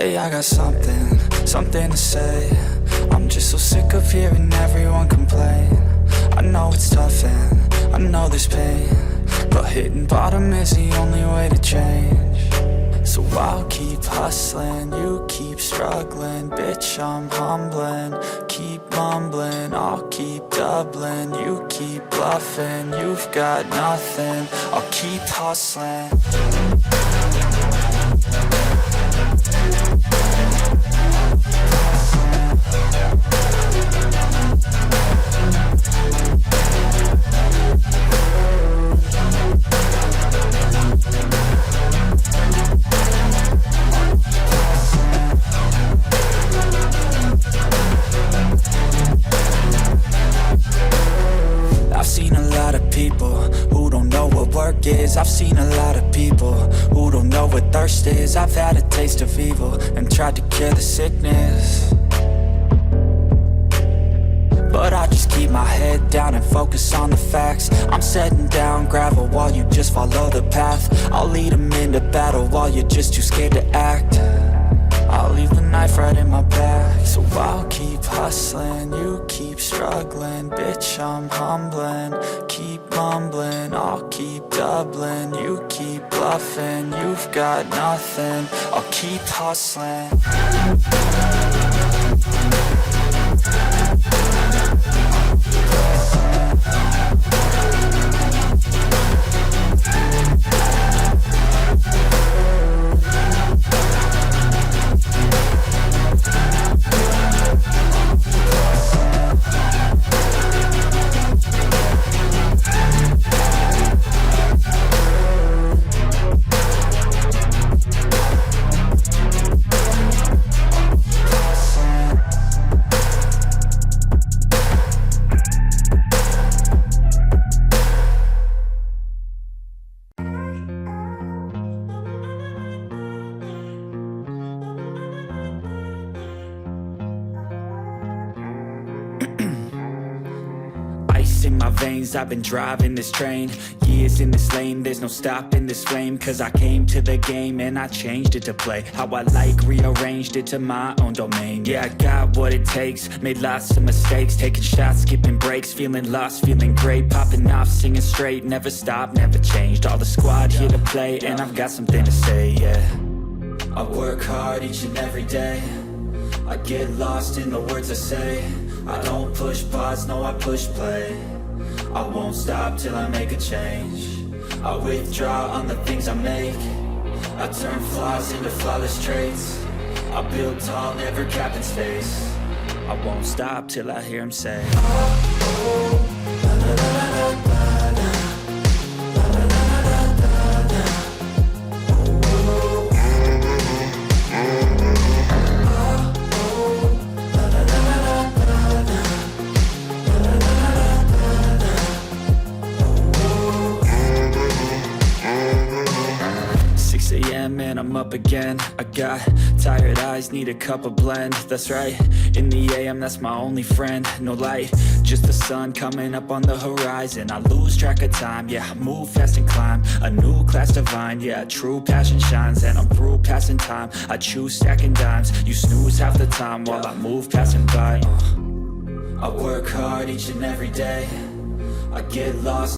Hey, I got something to say. I'm just so sick of hearing everyone complain. I know it's tough and I know there's pain, but hitting bottom is the only way to change. So I'll keep hustling, you keep struggling. Bitch, I'm humbling, keep mumbling. I'll keep doubling, you keep bluffing. You've got nothing, I'll keep hustling. I've seen a lot of people who don't know what work is. I've seen a lot of people who don't know what thirst is. I've had a taste of evil and tried to cure the sickness, but I just keep my head down and focus on the facts. I'm setting down gravel while you just follow the path. I'll lead them into battle while you're just too scared to act. I'll leave the knife right in my back. So I'll keep hustling, you keep struggling. Bitch, I'm humbling, keep mumbling. I'll keep doubling, you keep bluffing. You've got nothing, I'll keep hustling. In my veins, I've been driving this train. Years in this lane, there's no stopping this flame. Cause I came to the game and I changed it to play how I like, rearranged it to my own domain. Yeah, I got what it takes, made lots of mistakes, taking shots, skipping breaks, feeling lost, feeling great, popping off, singing straight, never stopped, never changed. All the squad here to play and I've got something to say, yeah. I work hard each and every day, I get lost in the words I say. I don't push pause, no I push play. I won't stop till I make a change. I withdraw on the things I make. I turn flaws into flawless traits. I build tall, never capped in space. I won't stop till I hear him say, oh, la, la, la, la, la. And I'm up again. I got tired eyes, need a cup of blend. That's right, in the AM, that's my only friend. No light, just the sun coming up on the horizon. I lose track of time, yeah, I move fast and climb a new class divine, yeah, true passion shines. And I'm through passing time, I choose stacking dimes. You snooze half the time while I move passing by. I work hard each and every day, I get lost